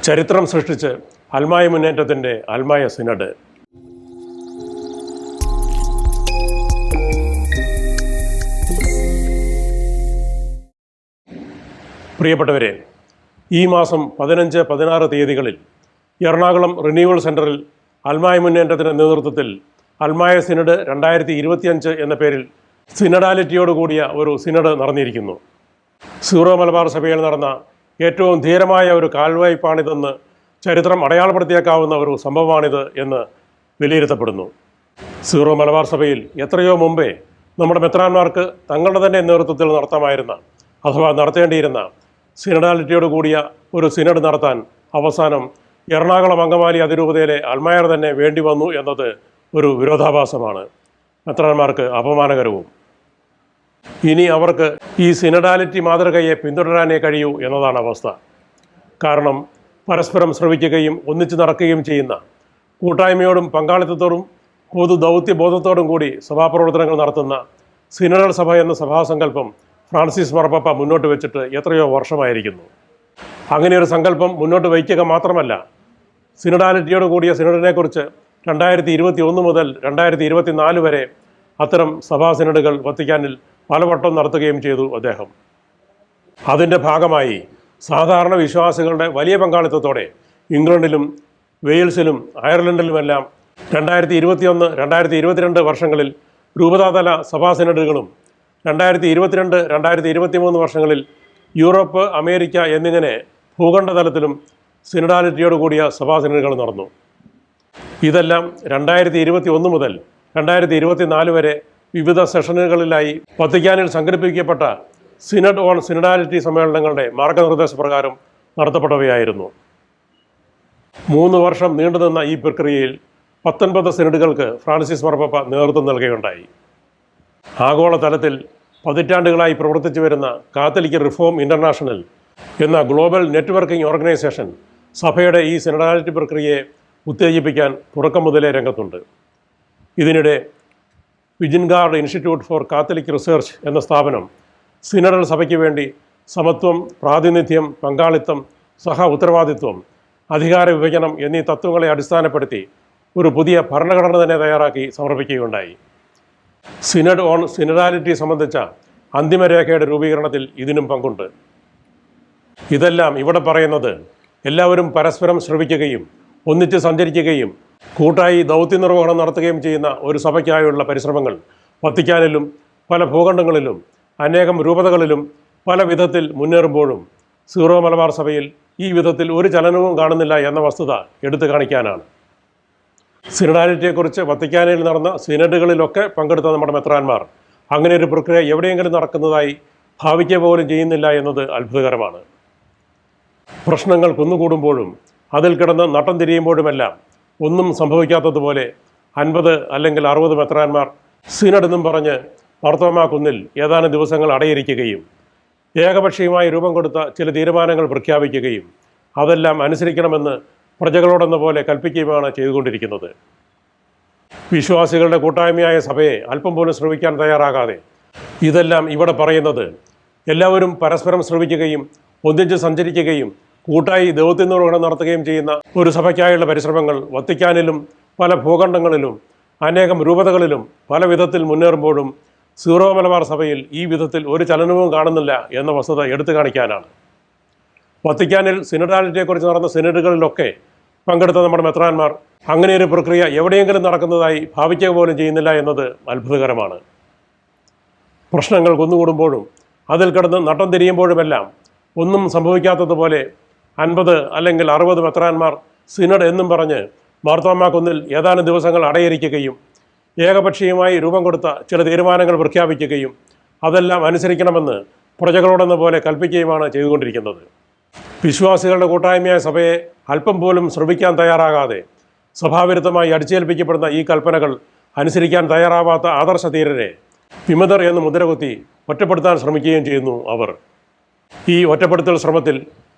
ചരിത്രം സൃഷ്ടിച്ച് അൽമായ മുന്നേറ്റത്തിൻ്റെ അൽമായ സിനഡ്. പ്രിയപ്പെട്ടവരെ, ഈ മാസം 15, 16 തീയതികളിൽ എറണാകുളം റിന്യൂവൽ സെൻറ്ററിൽ അൽമായ മുന്നേറ്റത്തിൻ്റെ നേതൃത്വത്തിൽ അൽമായ സിനഡ് 2025 എന്ന പേരിൽ സിനഡാലിറ്റിയോടുകൂടിയ ഒരു സിനഡ് നടന്നിരിക്കുന്നു. സീറോ മലബാർ സഭയിൽ നടന്ന ഏറ്റവും ധീരമായ ഒരു കാൽവയ്പാണിതെന്ന് ചരിത്രം അടയാളപ്പെടുത്തിയേക്കാവുന്ന ഒരു സംഭവമാണിത് എന്ന് വിലയിരുത്തപ്പെടുന്നു. സീറോ മലബാർ സഭയിൽ എത്രയോ മുമ്പേ നമ്മുടെ മെത്രാന്മാർക്ക് തങ്ങളുടെ തന്നെ നേതൃത്വത്തിൽ നടത്താമായിരുന്ന അഥവാ നടത്തേണ്ടിയിരുന്ന സിനഡാലിറ്റിയോടുകൂടിയ ഒരു സിനഡ് നടത്താൻ അവസാനം എറണാകുളം അങ്കമാലി അതിരൂപതയിലെ അൽമായർ തന്നെ വേണ്ടി വന്നു എന്നത് ഒരു വിരോധാഭാസമാണ്, മെത്രാന്മാർക്ക് അപമാനകരവും. ഇനി അവർക്ക് ഈ സിനഡാലിറ്റി മാതൃകയെ പിന്തുടരാനേ കഴിയൂ എന്നതാണ് അവസ്ഥ. കാരണം പരസ്പരം ശ്രവിക്കുകയും ഒന്നിച്ചു നടക്കുകയും ചെയ്യുന്ന കൂട്ടായ്മയോടും പങ്കാളിത്തത്തോടും പൊതു ദൗത്യബോധത്തോടും കൂടി സഭാപ്രവർത്തനങ്ങൾ നടത്തുന്ന സിനഡൽ സഭ എന്ന സഭാസങ്കല്പം ഫ്രാൻസിസ് മാർപ്പാപ്പ മുന്നോട്ട് വെച്ചിട്ട് എത്രയോ വർഷമായിരിക്കുന്നു. അങ്ങനെയൊരു സങ്കല്പം മുന്നോട്ട് വയ്ക്കുക മാത്രമല്ല, സിനഡാലിറ്റിയോട് കൂടിയ സിനഡിനെക്കുറിച്ച് 2021 മുതൽ 2024 വരെ അത്തരം സഭാ സിനഡുകൾ വത്തിക്കാനിൽ പലവട്ടം നടത്തുകയും ചെയ്തു അദ്ദേഹം. അതിൻ്റെ ഭാഗമായി സാധാരണ വിശ്വാസികളുടെ വലിയ പങ്കാളിത്തത്തോടെ ഇംഗ്ലണ്ടിലും വെയിൽസിലും അയർലൻഡിലുമെല്ലാം 2021, 2022 വർഷങ്ങളിൽ രൂപതാതല സഭാ സിനഡുകളും 2022, 2023 വർഷങ്ങളിൽ യൂറോപ്പ്, അമേരിക്ക എന്നിങ്ങനെ ഭൂഖണ്ഡതലത്തിലും സിനഡാലിറ്റിയോട് കൂടിയ സഭാ സിനഡുകൾ നടന്നു. ഇതെല്ലാം 2021 മുതൽ 2024 വരെ വിവിധ സെഷനുകളിലായി വത്തിക്കാനിൽ സംഘടിപ്പിക്കപ്പെട്ട സിനഡ് ഓൺ സിനഡാലിറ്റി സമ്മേളനങ്ങളുടെ മാർഗനിർദ്ദേശപ്രകാരം നടത്തപ്പെട്ടവയായിരുന്നു. 3 വർഷം നീണ്ടുനിന്ന ഈ പ്രക്രിയയിൽ 19 സിനഡുകൾക്ക് ഫ്രാൻസിസ് മാർപ്പാപ്പ നേതൃത്വം നൽകുകയുണ്ടായി. ആഗോളതലത്തിൽ പതിറ്റാണ്ടുകളായി പ്രവർത്തിച്ചു വരുന്ന കാത്തലിക് റിഫോം ഇൻ്റർനാഷണൽ എന്ന ഗ്ലോബൽ നെറ്റ്വർക്കിംഗ് ഓർഗനൈസേഷൻ സഭയുടെ ഈ സിനഡാലിറ്റി പ്രക്രിയയെ ഉത്തേജിപ്പിക്കാൻ തുടക്കം മുതലേ രംഗത്തുണ്ട്. ഇതിനിടെ വിജിൻഗാർഡ് ഇൻസ്റ്റിറ്റ്യൂട്ട് ഫോർ കാത്തലിക് റിസർച്ച് എന്ന സ്ഥാപനം സിനഡൽ സഭയ്ക്ക് വേണ്ടി സമത്വം, പ്രാതിനിധ്യം, പങ്കാളിത്തം, സഹ ഉത്തരവാദിത്വം, അധികാര വിഭജനം എന്നീ തത്വങ്ങളെ അടിസ്ഥാനപ്പെടുത്തി ഒരു പുതിയ ഭരണഘടന തന്നെ തയ്യാറാക്കി സമർപ്പിക്കുകയുണ്ടായി. സിനഡ് ഓൺ സിനഡാലിറ്റി സംബന്ധിച്ച അന്തിമരേഖയുടെ രൂപീകരണത്തിൽ ഇതിനും പങ്കുണ്ട്. ഇതെല്ലാം ഇവിടെ പറയുന്നത് എല്ലാവരും പരസ്പരം ശ്രവിക്കുകയും ഒന്നിച്ച് സഞ്ചരിക്കുകയും കൂട്ടായി ദൗത്യനിർവഹണം നടത്തുകയും ചെയ്യുന്ന ഒരു സഭയ്ക്കായുള്ള പരിശ്രമങ്ങൾ വത്തിക്കാനിലും പല ഭൂഖണ്ഡങ്ങളിലും അനേകം രൂപതകളിലും പല വിധത്തിൽ മുന്നേറുമ്പോഴും സീറോ മലബാർ സഭയിൽ ഈ വിധത്തിൽ ഒരു ചലനവും കാണുന്നില്ല എന്ന വസ്തുത എടുത്തു കാണിക്കാനാണ്. സിനഡാലിറ്റിയെക്കുറിച്ച് വത്തിക്കാനിൽ നടന്ന സിനഡുകളിലൊക്കെ പങ്കെടുത്ത നമ്മുടെ മെത്രാന്മാർ അങ്ങനെ ഒരു പ്രക്രിയ എവിടെയെങ്കിലും നടക്കുന്നതായി ഭാവിക്കുക പോലും ചെയ്യുന്നില്ല എന്നത് അത്ഭുതകരമാണ്. പ്രശ്നങ്ങൾ കുന്നുകൂടുമ്പോഴും അതിൽ കിടന്ന് നട്ടം തിരിയുമ്പോഴുമെല്ലാം ഒന്നും സംഭവിക്കാത്തതുപോലെ 50 അല്ലെങ്കിൽ 60 മെത്രാന്മാർ സിനഡ് എന്നും പറഞ്ഞ് മാർത്തോമാ കുന്നിൽ ഏതാനും ദിവസങ്ങൾ അടയിരിക്കുകയും ഏകപക്ഷീയമായി രൂപം കൊടുത്ത ചില തീരുമാനങ്ങൾ പ്രഖ്യാപിക്കുകയും അതെല്ലാം അനുസരിക്കണമെന്ന് പ്രജകളോടെന്ന പോലെ കൽപ്പിക്കുകയുമാണ് ചെയ്തുകൊണ്ടിരിക്കുന്നത്. വിശ്വാസികളുടെ കൂട്ടായ്മയായ സഭയെ അല്പം പോലും ശ്രവിക്കാൻ തയ്യാറാകാതെ ഇതെല്ലാം ഇവിടെ പറയുന്നത് എല്ലാവരും പരസ്പരം ശ്രവിക്കുകയും ഒന്നിച്ച് സഞ്ചരിക്കുകയും കൂട്ടായി ദൗത്യനിർവഹണം നടത്തുകയും ചെയ്യുന്ന ഒരു സഭയ്ക്കായുള്ള പരിശ്രമങ്ങൾ വത്തിക്കാനിലും പല ഭൂഖണ്ഡങ്ങളിലും അനേകം രൂപതകളിലും പല വിധത്തിൽ മുന്നേറുമ്പോഴും സീറോ മലബാർ സഭയിൽ ഈ വിധത്തിൽ ഒരു ചലനവും കാണുന്നില്ല എന്ന വസ്തുത എടുത്തു കാണിക്കാനാണ്. വത്തിക്കാനിൽ സിനഡാലിറ്റിയെക്കുറിച്ച് നടന്ന സിനഡുകളിലൊക്കെ പങ്കെടുത്ത നമ്മുടെ മെത്രാന്മാർ അങ്ങനെയൊരു പ്രക്രിയ എവിടെയെങ്കിലും നടക്കുന്നതായി ഭാവിക്കുക പോലും ചെയ്യുന്നില്ല എന്നത് അത്ഭുതകരമാണ്. പ്രശ്നങ്ങൾ കുന്നുകൂടുമ്പോഴും അതിൽ കിടന്ന് നട്ടം തിരിയുമ്പോഴുമെല്ലാം ഒന്നും സംഭവിക്കാത്തതുപോലെ 50 അല്ലെങ്കിൽ 60 മെത്രാന്മാർ സിനഡ് എന്നും പറഞ്ഞ് മാർത്തോമാ കുന്നിൽ ഏതാനും ദിവസങ്ങൾ അടയിരിക്കുകയും ഏകപക്ഷീയമായി രൂപം കൊടുത്ത ചില തീരുമാനങ്ങൾ പ്രഖ്യാപിക്കുകയും അതെല്ലാം അനുസരിക്കണമെന്ന് പ്രജകളോടെന്ന പോലെ കൽപ്പിക്കുകയുമാണ് ചെയ്തുകൊണ്ടിരിക്കുന്നത്. വിശ്വാസികളുടെ കൂട്ടായ്മയായ സഭയെ അല്പം പോലും ശ്രമിക്കാൻ തയ്യാറാകാതെ സഭാവിരുദ്ധമായി അടിച്ചേൽപ്പിക്കപ്പെടുന്ന ഈ കൽപ്പനകൾ അനുസരിക്കാൻ തയ്യാറാവാത്ത ആദർശ ധീരരെ വിമതർ എന്ന് മുദ്രകുത്തി ഒറ്റപ്പെടുത്താൻ ശ്രമിക്കുകയും ചെയ്യുന്നു അവർ. ഈ ഒറ്റപ്പെടുത്തൽ ശ്രമത്തിൽ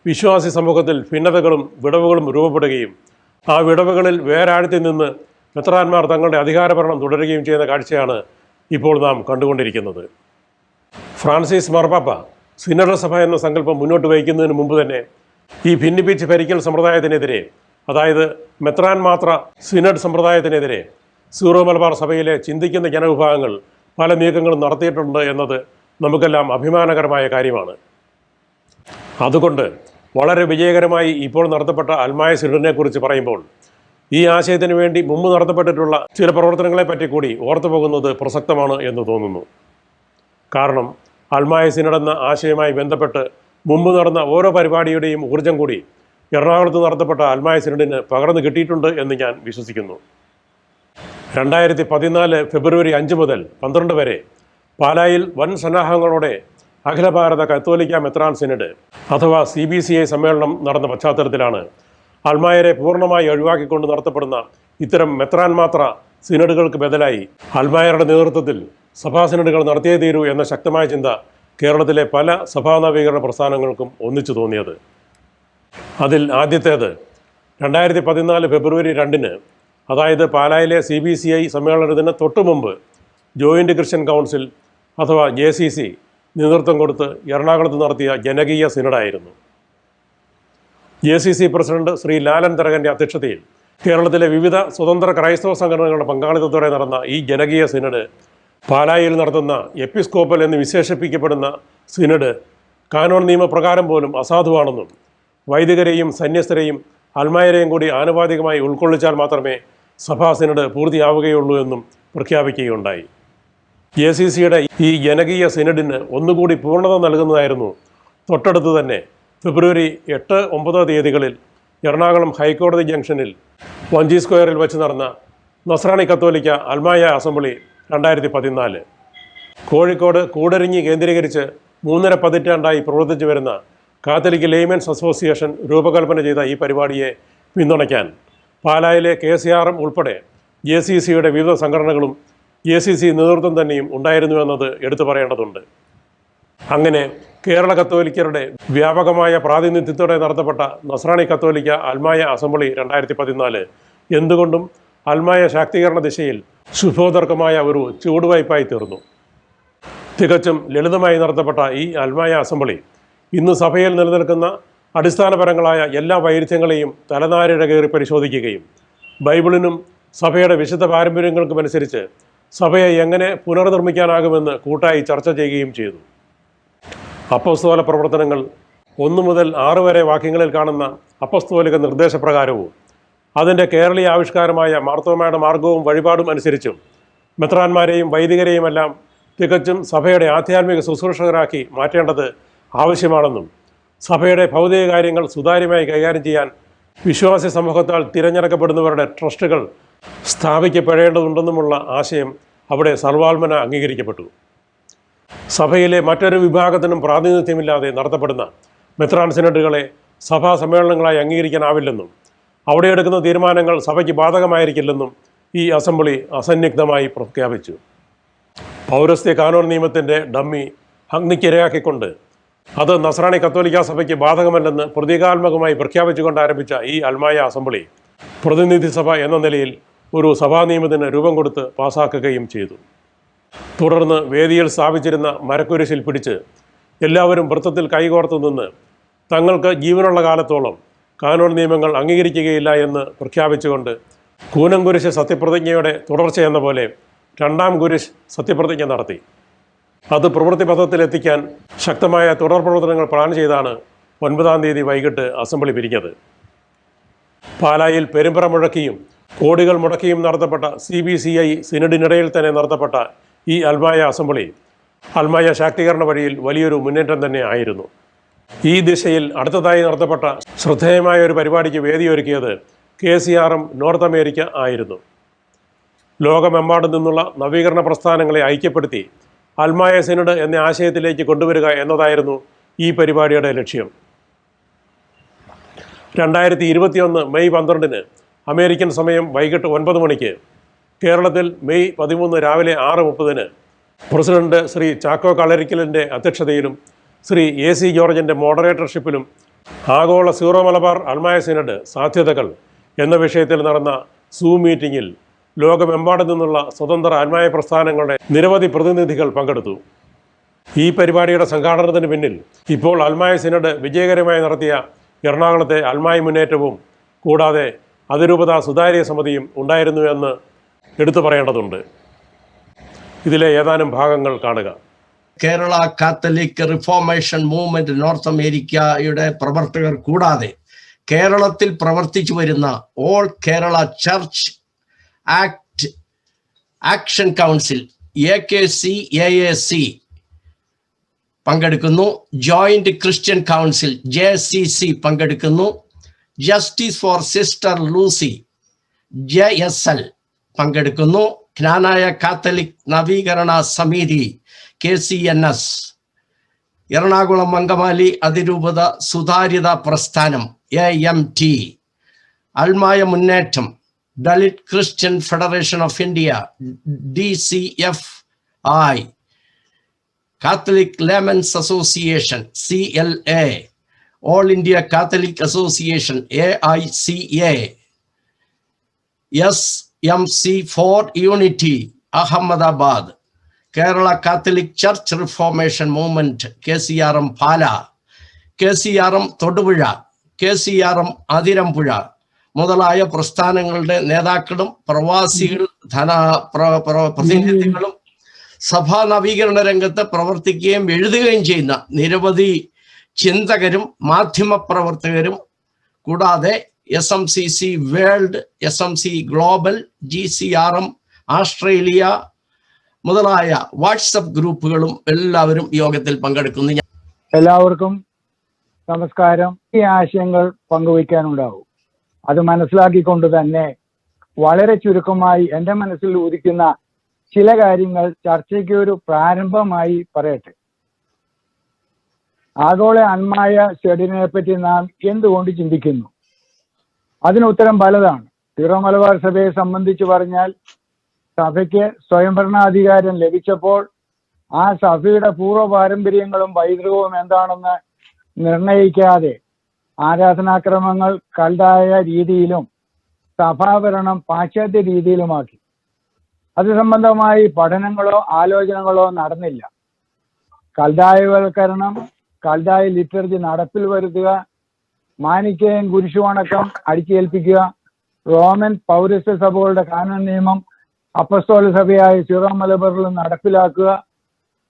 വിശ്വാസി സമൂഹത്തിൽ ഭിന്നതകളും വിടവുകളും രൂപപ്പെടുകയും ആ വിടവുകളിൽ വേരാഴ്ത്തി നിന്ന് മെത്രാന്മാർ തങ്ങളുടെ അധികാരഭരണം തുടരുകയും ചെയ്യുന്ന കാഴ്ചയാണ് ഇപ്പോൾ നാം കണ്ടുകൊണ്ടിരിക്കുന്നത്. ഫ്രാൻസിസ് മാർപ്പാപ്പ സിനഡ് സഭ എന്ന സങ്കല്പം മുന്നോട്ട് വയ്ക്കുന്നതിന് മുമ്പ് തന്നെ ഈ ഭിന്നിപ്പിച്ച് ഭരിക്കൽ സമ്പ്രദായത്തിനെതിരെ, അതായത് മെത്രാൻ മാത്ര സിനഡ് സമ്പ്രദായത്തിനെതിരെ സീറോ മലബാർ സഭയിലെ ചിന്തിക്കുന്ന ജനവിഭാഗങ്ങൾ പല നീക്കങ്ങളും നടത്തിയിട്ടുണ്ട് എന്നത് നമുക്കെല്ലാം അഭിമാനകരമായ കാര്യമാണ്. അതുകൊണ്ട് വളരെ വിജയകരമായി ഇപ്പോൾ നടത്തപ്പെട്ട അൽമായ സിനഡിനെ കുറിച്ച് പറയുമ്പോൾ ഈ ആശയത്തിന് വേണ്ടി മുമ്പ് നടത്തപ്പെട്ടിട്ടുള്ള ചില പ്രവർത്തനങ്ങളെ പറ്റി കൂടി ഓർത്തു പോകുന്നത് പ്രസക്തമാണ് എന്ന് തോന്നുന്നു. കാരണം അൽമായ സിനഡ് എന്ന ആശയവുമായി ബന്ധപ്പെട്ട് മുമ്പ് നടന്ന ഓരോ പരിപാടിയുടെയും ഊർജം കൂടി എറണാകുളത്ത് നടത്തപ്പെട്ട അൽമായ സിനഡിന് പകർന്നു കിട്ടിയിട്ടുണ്ട് എന്ന് ഞാൻ വിശ്വസിക്കുന്നു. 2014 ഫെബ്രുവരി 5 മുതൽ 12 വരെ പാലായിൽ വൻ സന്നാഹങ്ങളോടെ അഖില ഭാരത കത്തോലിക്ക മെത്രാൻ സിനഡ് അഥവാ CBCI സമ്മേളനം നടന്ന പശ്ചാത്തലത്തിലാണ് അൽമായരെ പൂർണ്ണമായി ഒഴിവാക്കിക്കൊണ്ട് നടത്തപ്പെടുന്ന ഇത്തരം മെത്രാൻ മാത്ര സിനഡുകൾക്ക് ബദലായി അൽമായരുടെ നേതൃത്വത്തിൽ സഭാ സിനഡുകൾ നടത്തിയേ തീരൂ എന്ന ശക്തമായ ചിന്ത കേരളത്തിലെ പല സഭാ നവീകരണ പ്രസ്ഥാനങ്ങൾക്കും ഒന്നിച്ചു തോന്നിയത്. അതിൽ ആദ്യത്തേത് 2014 ഫെബ്രുവരി 2 അതായത് പാലായിലെ CBCI സമ്മേളനത്തിന് തൊട്ടു മുമ്പ് ജോയിൻ്റ് ക്രിസ്ത്യൻ കൗൺസിൽ അഥവാ JCC നേതൃത്വം കൊടുത്ത് എറണാകുളത്ത് നടത്തിയ ജനകീയ സിനഡായിരുന്നു. JCC പ്രസിഡന്റ് ശ്രീ ലാലൻ തരകൻ്റെ അധ്യക്ഷതയിൽ കേരളത്തിലെ വിവിധ സ്വതന്ത്ര ക്രൈസ്തവ സംഘടനകളുടെ പങ്കാളിത്തത്തോടെ നടന്ന ഈ ജനകീയ സിനഡ് പാലായിൽ നടത്തുന്ന എപ്പിസ്കോപ്പൽ എന്ന് വിശേഷിപ്പിക്കപ്പെടുന്ന സിനഡ് കാനോൻ നിയമപ്രകാരം പോലും അസാധുവാണെന്നും വൈദികരെയും സന്യസ്തരെയും അൽമായരെയും കൂടി ആനുപാതികമായി ഉൾക്കൊള്ളിച്ചാൽ മാത്രമേ സഭാ സിനഡ് പൂർത്തിയാവുകയുള്ളൂ എന്നും പ്രഖ്യാപിക്കുകയുണ്ടായി. JCCയുടെ ഈ ജനകീയ സിനഡിന് ഒന്നുകൂടി പൂർണ്ണത നൽകുന്നതായിരുന്നു തൊട്ടടുത്ത് തന്നെ ഫെബ്രുവരി 8, 9 തീയതികളിൽ എറണാകുളം ഹൈക്കോടതി ജംഗ്ഷനിൽ വഞ്ചി സ്ക്വയറിൽ വെച്ച് നടന്ന നസ്രാണി കത്തോലിക്ക അൽമായ അസംബ്ലി 2014. കോഴിക്കോട് കൂടരഞ്ഞി കേന്ദ്രീകരിച്ച് 3.5 പതിറ്റാണ്ടായി പ്രവർത്തിച്ചു വരുന്ന കാത്തലിക് ലേമൻസ് അസോസിയേഷൻ രൂപകൽപ്പന ചെയ്ത ഈ പരിപാടിയെ പിന്തുണയ്ക്കാൻ പാലായിലെ KCRM ഉൾപ്പെടെ JCCയുടെ വിവിധ സംഘടനകളും JCC നേതൃത്വം തന്നെയും ഉണ്ടായിരുന്നു എന്നത് എടുത്തു പറയേണ്ടതുണ്ട്. അങ്ങനെ കേരള കത്തോലിക്കരുടെ വ്യാപകമായ പ്രാതിനിധ്യത്തോടെ നടത്തപ്പെട്ട നസ്രാണി കത്തോലിക്ക അൽമായ അസംബ്ലി 2014 എന്തുകൊണ്ടും അൽമായ ശാക്തീകരണ ദിശയിൽ ശുഭോദർക്കമായ ഒരു ചുവടുവയ്പായി തീർന്നു. തികച്ചും ലളിതമായി നടത്തപ്പെട്ട ഈ അൽമായ അസംബ്ലി ഇന്ന് സഭയിൽ നിലനിൽക്കുന്ന അടിസ്ഥാനപരങ്ങളായ എല്ലാ വൈരുദ്ധ്യങ്ങളെയും തലനാരിഴ കയറി പരിശോധിക്കുകയും ബൈബിളിനും സഭയുടെ വിശുദ്ധ പാരമ്പര്യങ്ങൾക്കുമനുസരിച്ച് സഭയെ എങ്ങനെ പുനർനിർമ്മിക്കാനാകുമെന്ന് കൂട്ടായി ചർച്ച ചെയ്യുകയും ചെയ്തു. അപ്പസ്തോല പ്രവർത്തനങ്ങൾ 1 മുതൽ 6 വരെ വാക്യങ്ങളിൽ കാണുന്ന അപ്പസ്തോലിക നിർദ്ദേശപ്രകാരവും അതിൻ്റെ കേരളീയ ആവിഷ്കാരമായ മാർത്തോമയുടെ മാർഗവും വഴിപാടും അനുസരിച്ചും മെത്രാന്മാരെയും വൈദികരെയുമെല്ലാം തികച്ചും സഭയുടെ ആധ്യാത്മിക ശുശ്രൂഷകരാക്കി മാറ്റേണ്ടത് ആവശ്യമാണെന്നും സഭയുടെ ഭൗതിക കാര്യങ്ങൾ സുതാര്യമായി കൈകാര്യം ചെയ്യാൻ വിശ്വാസി സമൂഹത്താൽ തിരഞ്ഞെടുക്കപ്പെടുന്നവരുടെ ട്രസ്റ്റുകൾ സ്ഥാപിക്കപ്പെടേണ്ടതുണ്ടെന്നുമുള്ള ആശയം അവിടെ സർവാത്മന അംഗീകരിക്കപ്പെട്ടു. സഭയിലെ മറ്റൊരു വിഭാഗത്തിനും പ്രാതിനിധ്യമില്ലാതെ നടത്തപ്പെടുന്ന മെത്രാൻ സിനഡുകളെ സഭാ സമ്മേളനങ്ങളായി അംഗീകരിക്കാനാവില്ലെന്നും അവിടെ എടുക്കുന്ന തീരുമാനങ്ങൾ സഭയ്ക്ക് ബാധകമായിരിക്കില്ലെന്നും ഈ അസംബ്ലി അസന്നിഗ്ധമായി പ്രഖ്യാപിച്ചു. പൗരസ്ത്യ കാനോൻ നിയമത്തിൻ്റെ ഡമ്മി അഗ്നിക്കിരയാക്കിക്കൊണ്ട് അത് നസ്രാണി കത്തോലിക്ക സഭയ്ക്ക് ബാധകമല്ലെന്ന് പ്രതീകാത്മകമായി പ്രഖ്യാപിച്ചുകൊണ്ട് ആരംഭിച്ച ഈ അൽമായ അസംബ്ലി പ്രതിനിധി സഭ എന്ന നിലയിൽ ഒരു സഭാ നിയമത്തിന് രൂപം കൊടുത്ത് പാസാക്കുകയും ചെയ്തു. തുടർന്ന് വേദിയിൽ സ്ഥാപിച്ചിരുന്ന മരക്കുരിശിൽ പിടിച്ച് എല്ലാവരും വൃത്തത്തിൽ കൈകോർത്ത് നിന്ന് തങ്ങൾക്ക് ജീവനുള്ള കാലത്തോളം കാനോൻ നിയമങ്ങൾ അംഗീകരിക്കുകയില്ല എന്ന് പ്രഖ്യാപിച്ചുകൊണ്ട് കൂനംകുരിശ് സത്യപ്രതിജ്ഞയുടെ തുടർച്ചയെന്ന പോലെ 2ാം കുരിശ് സത്യപ്രതിജ്ഞ നടത്തി. അത് പ്രവൃത്തിപഥത്തിലെത്തിക്കാൻ ശക്തമായ തുടർ പ്രവർത്തനങ്ങൾ പ്ലാൻ ചെയ്താണ് 9-ാം തീയതി വൈകിട്ട് അസംബ്ലി പിരിഞ്ഞത്. പാലായിൽ പെരുമ്പറ മുഴക്കിയും കോടികൾ മുടക്കിയും നടത്തപ്പെട്ട CBCI സിനഡിനിടയിൽ തന്നെ നടത്തപ്പെട്ട ഈ അൽമായ അസംബ്ലി അൽമായ ശാക്തീകരണ വഴിയിൽ വലിയൊരു മുന്നേറ്റം തന്നെ ആയിരുന്നു. ഈ ദിശയിൽ അടുത്തതായി നടത്തപ്പെട്ട ശ്രദ്ധേയമായ ഒരു പരിപാടിക്ക് വേദിയൊരുക്കിയത് KCRM നോർത്ത് അമേരിക്ക ആയിരുന്നു. ലോകമെമ്പാടും നിന്നുള്ള നവീകരണ പ്രസ്ഥാനങ്ങളെ ഐക്യപ്പെടുത്തി അൽമായ സിനഡ് എന്ന ആശയത്തിലേക്ക് കൊണ്ടുവരിക എന്നതായിരുന്നു ഈ പരിപാടിയുടെ ലക്ഷ്യം. 2021 മെയ് 12 അമേരിക്കൻ സമയം വൈകിട്ട് 9 മണിക്ക് കേരളത്തിൽ മെയ് 13 രാവിലെ 6:30 പ്രസിഡന്റ് ശ്രീ ചാക്കോ കളരിക്കലിൻ്റെ അധ്യക്ഷതയിലും ശ്രീ AC ജോർജിൻ്റെ മോഡറേറ്റർഷിപ്പിലും ആഗോള സീറോ മലബാർ അൽമായ സിനഡ് സാധ്യതകൾ എന്ന വിഷയത്തിൽ നടന്ന സൂം മീറ്റിങ്ങിൽ ലോകമെമ്പാടും നിന്നുള്ള സ്വതന്ത്ര അൽമായ പ്രസ്ഥാനങ്ങളുടെ നിരവധി പ്രതിനിധികൾ പങ്കെടുത്തു. ഈ പരിപാടിയുടെ സംഘാടനത്തിന് പിന്നിൽ ഇപ്പോൾ അൽമായ സിനഡ് വിജയകരമായി നടത്തിയ എറണാകുളത്തെ അൽമായി മുന്നേറ്റവും കൂടാതെ അതിരൂപത സുതാര്യ സമിതിയും ഉണ്ടായിരുന്നു എന്ന് എടുത്തു പറയേണ്ടതുണ്ട്. ഇതിലെ ഏതാനും ഭാഗങ്ങൾ കാണുക. Kerala Catholic reformation movement north അമേരിക്കയുടെ പ്രവർത്തകർ കൂടാതെ കേരളത്തിൽ പ്രവർത്തിച്ചു വരുന്ന all Kerala church action council AKC പങ്കെടുക്കുന്നു. ജോയിന്റ് ക്രിസ്ത്യൻ കൗൺസിൽ JCC പങ്കെടുക്കുന്നു. Justice for sister Lucy JSL പങ്കെടുക്കുന്നു. ജ്ഞാനായ കാത്തലിക് നവീകരണ സമിതി KCNS, എറണാകുളം അങ്കമാലി അതിരൂപത സുതാര്യത പ്രസ്ഥാനം AMT, അൽമായ മുന്നേറ്റം, Dalit Christian federation of India DCFI, Catholic layman's association CLA, all India Catholic association AICA, SMC for unity Ahmedabad, Kerala Catholic church reformation movement KCRM Pala, KCRM Thodupuzha, KCRM Athirampuzha മുതലായ പ്രസ്ഥാനങ്ങളുടെ നേതാക്കളും പ്രവാസികൾ പ്രതിനിധികളും സഭാ നവീകരണ രംഗത്ത് പ്രവർത്തിക്കുകയും എഴുതുകയും ചെയ്യുന്ന നിരവധി ചിന്തകരും മാധ്യമപ്രവർത്തകരും കൂടാതെ SMCC world, SMC global, GCRM Australia മുതലായ വാട്സപ്പ് ഗ്രൂപ്പുകളും എല്ലാവരും യോഗത്തിൽ പങ്കെടുക്കുന്നു. എല്ലാവർക്കും നമസ്കാരം. ഈ ആശയങ്ങൾ പങ്കുവയ്ക്കാനുണ്ടാവും. അത് മനസ്സിലാക്കിക്കൊണ്ട് തന്നെ വളരെ ചുരുക്കമായി എൻ്റെ മനസ്സിൽ ഉദിക്കുന്ന ചില കാര്യങ്ങൾ ചർച്ചയ്ക്ക് ഒരു പ്രാരംഭമായി പറയട്ടെ. ആഗോള അൽമായ സ്റ്റഡിനെ പറ്റി നാം എന്തുകൊണ്ട് ചിന്തിക്കുന്നു? അതിന് ഉത്തരം പലതാണ്. സീറോ മലബാർ സഭയെ സംബന്ധിച്ച് പറഞ്ഞാൽ, സഭയ്ക്ക് സ്വയംഭരണാധികാരം ലഭിച്ചപ്പോൾ ആ സഭയുടെ പൂർവ്വ പാരമ്പര്യങ്ങളും പൈതൃകവും എന്താണെന്ന് നിർണയിക്കാതെ ആരാധനാക്രമങ്ങൾ കൽതായ രീതിയിലും സഭാഭരണം പാശ്ചാത്യ രീതിയിലുമാക്കി. അത് സംബന്ധമായി പഠനങ്ങളോ ആലോചനകളോ നടന്നില്ല. കൽതായവൽക്കരണം, കൽതായ ലിറ്റർജി നടപ്പിൽ വരുത്തുക, മാനിക്കേയൻ കുരിശുവണക്കം അടിച്ചേൽപ്പിക്കുക, റോമൻ പൗരസ്ത്യ സഭകളുടെ കാനോൻ നിയമം അപ്പസ്തോല സഭയായ സീറോ മലബാറിൽ നടപ്പിലാക്കുക,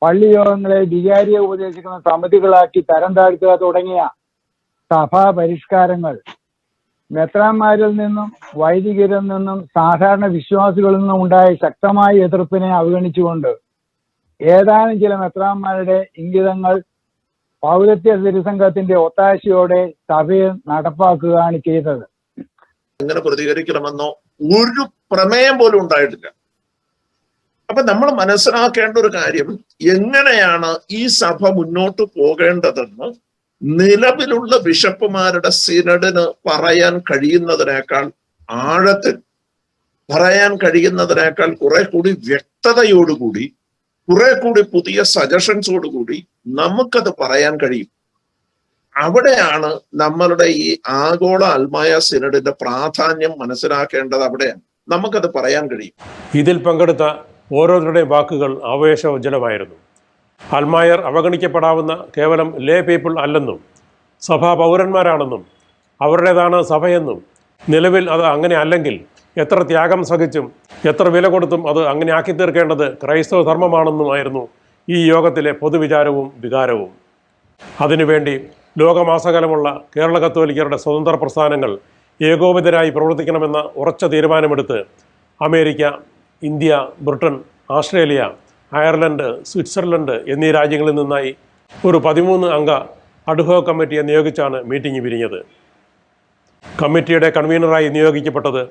പള്ളിയോഗങ്ങളെ വികാരിയെ ഉപദേശിക്കുന്ന സമിതികളാക്കി തരം താഴ്ത്തുക തുടങ്ങിയ സഭാ പരിഷ്കാരങ്ങൾ മെത്രാന്മാരിൽ നിന്നും വൈദികരിൽ നിന്നും സാധാരണ വിശ്വാസികളിൽ നിന്നും ഉണ്ടായ ശക്തമായ എതിർപ്പിനെ അവഗണിച്ചുകൊണ്ട് ഏതാനും ചില മെത്രാന്മാരുടെ ഇംഗിതങ്ങൾ പൗരത്യ തിരുസംഘത്തിന്റെ ഒത്താശയോടെ സഭയെ നടപ്പാക്കുകയാണ് ചെയ്തത്. എങ്ങനെ പ്രതികരിക്കണമെന്നോ ഒരു പ്രമേയം പോലും ഉണ്ടായിട്ടില്ല. അപ്പൊ നമ്മൾ മനസ്സിലാക്കേണ്ട ഒരു കാര്യം, എങ്ങനെയാണ് ഈ സഭ മുന്നോട്ട് പോകേണ്ടതെന്ന് നിലവിലുള്ള ബിഷപ്പുമാരുടെ സിനഡിന് പറയാൻ കഴിയുന്നതിനേക്കാൾ ആഴത്തിൽ പറയാൻ കഴിയുന്നതിനേക്കാൾ കുറെ കൂടി വ്യക്തതയോടുകൂടി, കുറെ കൂടി പുതിയ സജഷൻസോടുകൂടി നമുക്കത് പറയാൻ കഴിയും. അവിടെയാണ് നമ്മളുടെ ഈ ആഗോള അൽമായ സിനഡിന്റെ പ്രാധാന്യം മനസ്സിലാക്കേണ്ടത്. അവിടെയാണ് നമുക്കത് പറയാൻ കഴിയും. ഇതിൽ പങ്കെടുത്ത ഓരോരുത്തരുടെയും വാക്കുകൾ ആവേശോജ്ജലമായിരുന്നു. അൽമായർ അവഗണിക്കപ്പെടാവുന്ന കേവലം ലേ പീപ്പിൾ അല്ലെന്നും സഭാ പൗരന്മാരാണെന്നും അവരുടേതാണ് സഭയെന്നും നിലവിൽ അത് അങ്ങനെ അല്ലെങ്കിൽ എത്ര ത്യാഗം സഹിച്ചും എത്ര വില കൊടുത്തും അത് അങ്ങനെ ആക്കി തീർക്കേണ്ടത് ക്രൈസ്തവ ധർമ്മമാണെന്നുമായിരുന്നു ഈ യോഗത്തിലെ പൊതുവിചാരവും വികാരവും. അതിനുവേണ്ടി ലോകമാസകലമുള്ള കേരള കത്തോലിക്കരുടെ സ്വതന്ത്ര പ്രസ്ഥാനങ്ങൾ ഏകോപിതരായി പ്രവർത്തിക്കണമെന്ന ഉറച്ച തീരുമാനമെടുത്ത് America, India, Britain, Australia, Ireland, Switzerland എന്നീ രാജ്യങ്ങളിൽ നിന്നായി ഒരു 13 അംഗ അഡ്ഹോക് കമ്മിറ്റിയെ നിയോഗിച്ചാണ് മീറ്റിംഗ് പിരിഞ്ഞത്. കമ്മിറ്റിയുടെ കൺവീനറായി നിയോഗിക്കപ്പെട്ടത്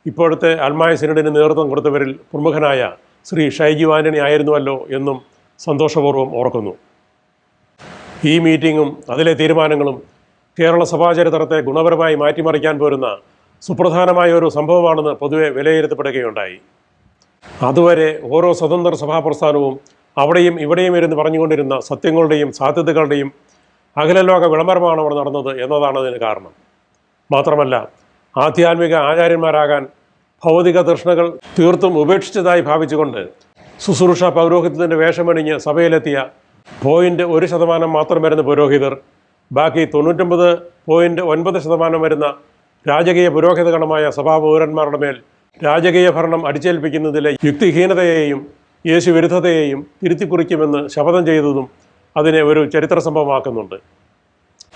ഇപ്പോഴത്തെ അൽമായ സിനഡിന് നേതൃത്വം കൊടുത്തവരിൽ പ്രമുഖനായ ശ്രീ ഷൈജു ആന്റണി ആയിരുന്നുവല്ലോ എന്നും സന്തോഷപൂർവ്വം ഓർക്കുന്നു. ഈ മീറ്റിങ്ങും അതിലെ തീരുമാനങ്ങളും കേരള സഭാചരിത്രത്തെ ഗുണപരമായി മാറ്റിമറിക്കാൻ പോരുന്ന സുപ്രധാനമായ ഒരു സംഭവമാണെന്ന് പൊതുവെ വിലയിരുത്തപ്പെടുകയുണ്ടായി. അതുവരെ ഓരോ സ്വതന്ത്ര സഭാപ്രസ്ഥാനവും അവിടെയും ഇവിടെയും ഇരുന്ന് പറഞ്ഞുകൊണ്ടിരുന്ന സത്യങ്ങളുടെയും സാധ്യതകളുടെയും അഖിലലോക വിളംബരമാണ് അവിടെ നടന്നത് എന്നതാണ് അതിന് കാരണം. മാത്രമല്ല, ആധ്യാത്മിക ആചാര്യന്മാരാകാൻ ഭൗതിക തൃഷ്ണകൾ തീർത്തും ഉപേക്ഷിച്ചതായി ഭാവിച്ചുകൊണ്ട് ശുശ്രൂഷ പൗരോഹിത്യത്തിൻ്റെ വേഷമണിഞ്ഞ് സഭയിലെത്തിയ 0.1% മാത്രം വരുന്ന പുരോഹിതർ ബാക്കി 99.9% വരുന്ന രാജകീയ പുരോഹിതഗണമായ സഭാപൗരന്മാരുടെ മേൽ രാജകീയ ഭരണം അടിച്ചേൽപ്പിക്കുന്നതിലെ യുക്തിഹീനതയെയും യേശുവിരുദ്ധതയെയും തിരുത്തിക്കുറിക്കുമെന്ന് ശപഥം ചെയ്തതും അതിനെ ഒരു ചരിത്ര സംഭവമാക്കുന്നുണ്ട്.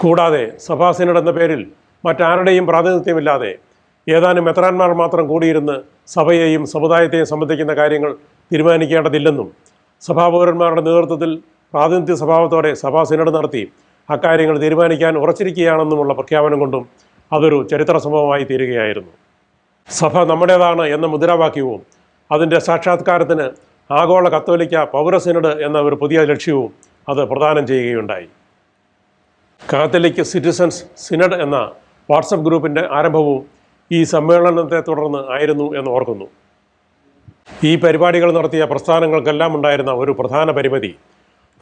കൂടാതെ സഭാ സിനഡ് എന്ന പേരിൽ മറ്റാരുടെയും പ്രാതിനിധ്യമില്ലാതെ ഏതാനും മെത്രാന്മാർ മാത്രം കൂടിയിരുന്ന് സഭയെയും സമുദായത്തെയും സംബന്ധിക്കുന്ന കാര്യങ്ങൾ തീരുമാനിക്കേണ്ടതില്ലെന്നും സഭാപൗരന്മാരുടെ നേതൃത്വത്തിൽ പ്രാതിനിധ്യ സ്വഭാവത്തോടെ സഭാ സിനഡ് നടത്തി അക്കാര്യങ്ങൾ തീരുമാനിക്കാൻ ഉറച്ചിരിക്കുകയാണെന്നുമുള്ള പ്രഖ്യാപനം കൊണ്ടും അതൊരു ചരിത്ര സംഭവമായി തീരുകയായിരുന്നു. സഭ നമ്മുടേതാണ് എന്ന മുദ്രാവാക്യവും അതിൻ്റെ സാക്ഷാത്കാരത്തിന് ആഗോള കത്തോലിക്ക പൗര സിനഡ് എന്ന ഒരു പുതിയ ലക്ഷ്യവും അത് പ്രദാനം ചെയ്യുകയുണ്ടായി. കാത്തലിക് സിറ്റിസൺസ് സിനഡ് എന്ന വാട്സപ്പ് ഗ്രൂപ്പിൻ്റെ ആരംഭവും ഈ സമ്മേളനത്തെ തുടർന്ന് ആയിരുന്നു എന്ന് ഓർക്കുന്നു. ഈ പരിപാടികൾ നടത്തിയ പ്രസ്ഥാനങ്ങൾക്കെല്ലാം ഉണ്ടായിരുന്ന ഒരു പ്രധാന പരിമിതി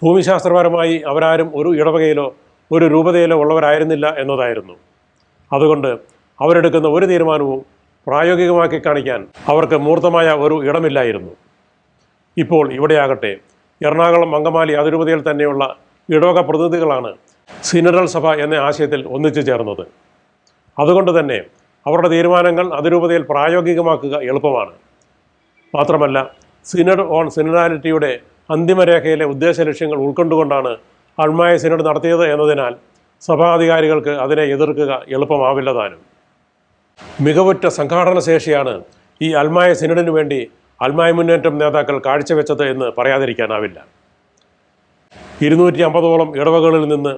ഭൂമിശാസ്ത്രപരമായി അവരാരും ഒരു ഇടവകയിലോ ഒരു രൂപതയിലോ ഉള്ളവരായിരുന്നില്ല എന്നതായിരുന്നു. അതുകൊണ്ട് അവരെടുക്കുന്ന ഒരു തീരുമാനവും പ്രായോഗികമാക്കി കാണിക്കാൻ അവർക്ക് മൂർത്തമായ ഒരു ഇടമില്ലായിരുന്നു. ഇപ്പോൾ ഇവിടെയാകട്ടെ എറണാകുളം അങ്കമാലി അതിരൂപതയിൽ തന്നെയുള്ള ഇടവക പ്രതിനിധികളാണ് സിനഡൽ സഭ എന്ന ആശയത്തിൽ ഒന്നിച്ചു ചേർന്നത്. അതുകൊണ്ട് തന്നെ അവരുടെ തീരുമാനങ്ങൾ അതിരൂപതയിൽ പ്രായോഗികമാക്കുക എളുപ്പമാണ്. മാത്രമല്ല സിനഡ് ഓൺ സിനഡാലിറ്റിയുടെ അന്തിമരേഖയിലെ ഉദ്ദേശ ലക്ഷ്യങ്ങൾ ഉൾക്കൊണ്ടുകൊണ്ടാണ് അൽമായ സിനഡ് നടത്തിയത് എന്നതിനാൽ സഭാധികാരികൾക്ക് അതിനെ എതിർക്കുക എളുപ്പമാവില്ല താനും. മികവുറ്റ സംഘാടന ശേഷിയാണ് ഈ അൽമായ സിനഡിനു വേണ്ടി അൽമായ മുന്നേറ്റം നേതാക്കൾ കാഴ്ചവെച്ചത് എന്ന് പറയാതിരിക്കാനാവില്ല. 250ഓളം ഇടവകളിൽ നിന്ന്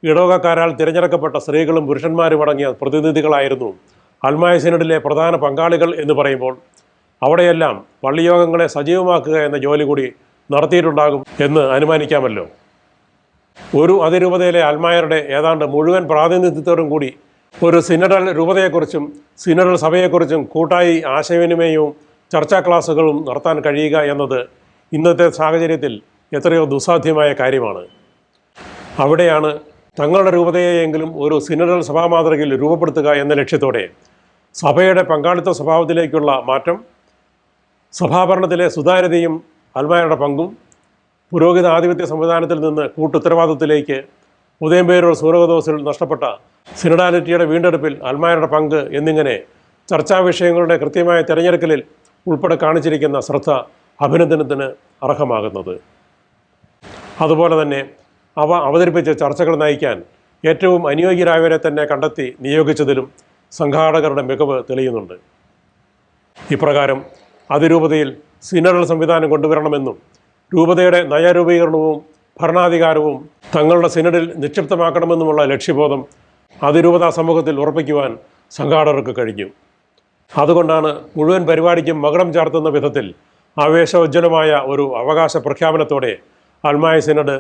ഇടവകക്കാരാൽ തിരഞ്ഞെടുക്കപ്പെട്ട സ്ത്രീകളും പുരുഷന്മാരും അടങ്ങിയ പ്രതിനിധികളായിരുന്നു അൽമായ സിനഡിലെ പ്രധാന പങ്കാളികൾ എന്ന് പറയുമ്പോൾ അവിടെയെല്ലാം പള്ളിയോഗങ്ങളെ സജീവമാക്കുക എന്ന ജോലി കൂടി നടത്തിയിട്ടുണ്ടാകും എന്ന് അനുമാനിക്കാമല്ലോ. ഒരു അതിരൂപതയിലെ അൽമായരുടെ ഏതാണ്ട് മുഴുവൻ പ്രാതിനിധ്യത്തോടും കൂടി ഒരു സിനഡൽ രൂപതയെക്കുറിച്ചും സിനഡൽ സഭയെക്കുറിച്ചും കൂട്ടായി ആശയവിനിമയവും ചർച്ചാ ക്ലാസുകളും നടത്താൻ കഴിയുക എന്നത് ഇന്നത്തെ സാഹചര്യത്തിൽ എത്രയോ ദുസ്സാധ്യമായ കാര്യമാണ്. അവിടെയാണ് തങ്ങളുടെ രൂപതയെയെങ്കിലും ഒരു സിനഡൽ സഭാമാതൃകയിൽ രൂപപ്പെടുത്തുക എന്ന ലക്ഷ്യത്തോടെ സഭയുടെ പങ്കാളിത്ത സ്വഭാവത്തിലേക്കുള്ള മാറ്റം, സഭാഭരണത്തിലെ സുതാര്യതയും അൽമായരുടെ പങ്കും, പുരോഹിത ആധിപത്യ സംവിധാനത്തിൽ നിന്ന് കൂട്ടുത്തരവാദിത്വത്തിലേക്ക് ഉദയംപേരൂർ സൂരകദോസിൽ നഷ്ടപ്പെട്ട സിനഡാലിറ്റിയുടെ വീണ്ടെടുപ്പിൽ അൽമായരുടെ പങ്ക് എന്നിങ്ങനെ ചർച്ചാ വിഷയങ്ങളുടെ കൃത്യമായ തിരഞ്ഞെടുക്കലിൽ ഉൾപ്പെടെ കാണിച്ചിരിക്കുന്ന ശ്രദ്ധ അഭിനന്ദനത്തിന് അർഹമാകുന്നത്. അതുപോലെ തന്നെ അവ അവതരിപ്പിച്ച് ചർച്ചകൾ നയിക്കാൻ ഏറ്റവും അനുയോഗ്യരായവരെ തന്നെ കണ്ടെത്തി നിയോഗിച്ചതിലും സംഘാടകരുടെ മികവ് തെളിയുന്നുണ്ട്. ഇപ്രകാരം അതിരൂപതയിൽ സിനഡൽ സംവിധാനം കൊണ്ടുവരണമെന്നും രൂപതയുടെ നയരൂപീകരണവും ഭരണാധികാരവും തങ്ങളുടെ സിനഡിൽ നിക്ഷിപ്തമാക്കണമെന്നുമുള്ള ലക്ഷ്യബോധം അതിരൂപതാ സമൂഹത്തിൽ ഉറപ്പിക്കുവാൻ സംഘാടകർക്ക് കഴിഞ്ഞു. അതുകൊണ്ടാണ് മുഴുവൻ പരിപാടിക്കും മകുടം ചാർത്തുന്ന വിധത്തിൽ ആവേശോജ്വലമായ ഒരു അവകാശ പ്രഖ്യാപനത്തോടെ അൽമായ സിനഡ്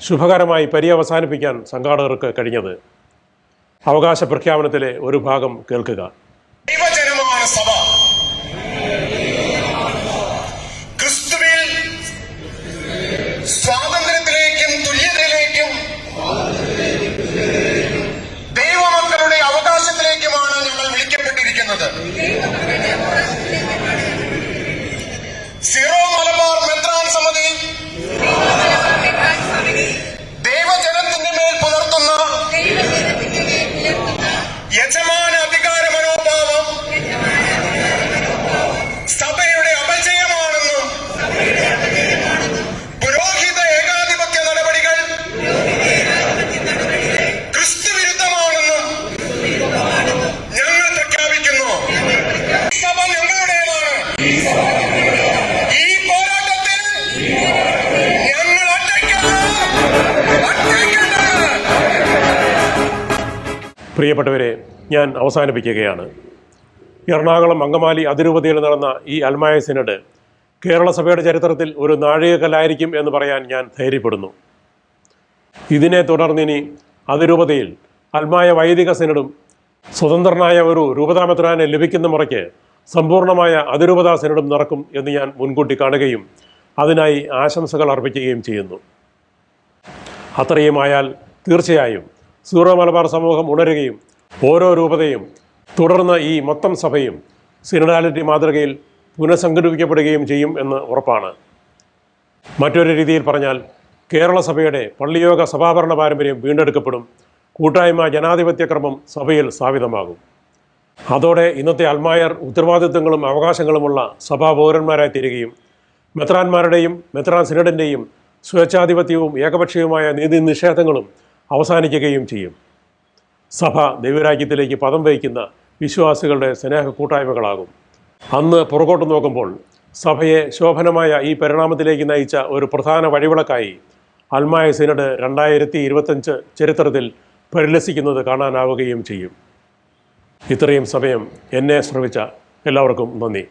ശുഭകരമായി പര്യവസാനിപ്പിക്കാൻ സംഘാടകർക്ക് കഴിഞ്ഞത്. അവകാശ പ്രഖ്യാപനത്തിലെ ഒരു ഭാഗം കേൾക്കുക. ദൈവജനമാണ് സഭ. ക്രിസ്തുവിൽ സ്വാതന്ത്ര്യത്തിലേക്കും തുല്യതയിലേക്കും ദൈവമക്കളുടെ അവകാശത്തിലേക്കുമാണ് ഞങ്ങൾ വിളിക്കപ്പെട്ടിരിക്കുന്നത്. സിറോ മലബാർ മെത്രാൻ സമിതി ദൈവജനത്തിന്റെ മേൽ പുലർത്തുന്ന യജമാന അധികാര മനോഭാവം സഭയുടെ അപജയമാണെന്നും പുരോഹിത ഏകാധിപത്യ നടപടികൾ ക്രിസ്തുവിരുദ്ധമാണെന്നും ഞങ്ങൾ പ്രഖ്യാപിക്കുന്നു. സഭ ഞങ്ങളുടേതാണ്. ഈ പോരാട്ടത്തിൽ ഞങ്ങൾ ഒറ്റയ്ക്കല്ല. പ്രിയപ്പെട്ടവരെ, ഞാൻ അവസാനിപ്പിക്കുകയാണ്. എറണാകുളം അങ്കമാലി അതിരൂപതയിൽ നടന്ന ഈ അൽമായ സിനഡ് കേരള സഭയുടെ ചരിത്രത്തിൽ ഒരു നാഴികക്കല്ലായിരിക്കും എന്ന് പറയാൻ ഞാൻ ധൈര്യപ്പെടുന്നു. ഇതിനെ തുടർന്നിനി അതിരൂപതയിൽ അൽമായ വൈദിക സിനഡും സ്വതന്ത്രനായ ഒരു രൂപതാമെത്രാനെ ലഭിക്കുന്ന മുറയ്ക്ക് സമ്പൂർണ്ണമായ അതിരൂപതാ സിനഡും നടക്കും എന്ന് ഞാൻ മുൻകൂട്ടി കാണുകയും അതിനായി ആശംസകൾ അർപ്പിക്കുകയും ചെയ്യുന്നു. അത്രയുമായാൽ തീർച്ചയായും സീറോ മലബാർ സമൂഹം ഉണരുകയും ഓരോ രൂപതയും തുടർന്ന് ഈ മൊത്തം സഭയും സിനഡാലിറ്റി മാതൃകയിൽ പുനഃസംഘടിപ്പിക്കപ്പെടുകയും ചെയ്യും എന്ന് ഉറപ്പാണ്. മറ്റൊരു രീതിയിൽ പറഞ്ഞാൽ കേരള സഭയുടെ പള്ളിയോഗ സഭാഭരണ പാരമ്പര്യം വീണ്ടെടുക്കപ്പെടും, കൂട്ടായ്മ ജനാധിപത്യ ക്രമം സഭയിൽ സ്ഥാപിതമാകും. അതോടെ ഇന്നത്തെ അൽമായർ ഉത്തരവാദിത്വങ്ങളും അവകാശങ്ങളുമുള്ള സഭാപൗരന്മാരായി തീരുകയും മെത്രാന്മാരുടെയും മെത്രാൻ സിനഡിൻ്റെയും സ്വേച്ഛാധിപത്യവും ഏകപക്ഷീയവുമായ നീതി നിഷേധങ്ങളും അവസാനിക്കുകയും ചെയ്യും. സഭ ദൈവരാജ്യത്തിലേക്ക് പദം വഹിക്കുന്ന വിശ്വാസികളുടെ സ്നേഹ കൂട്ടായ്മകളാകും. അന്ന് പുറകോട്ട് നോക്കുമ്പോൾ സഭയെ ശോഭനമായ ഈ പരിണാമത്തിലേക്ക് നയിച്ച ഒരു പ്രധാന വഴിവിളക്കായി അൽമായ സിനഡ് 2025 ചരിത്രത്തിൽ പരിലസിക്കുന്നത് കാണാനാവുകയും ചെയ്യും. ഇത്രയും സമയം എന്നെ ശ്രവിച്ച എല്ലാവർക്കും നന്ദി.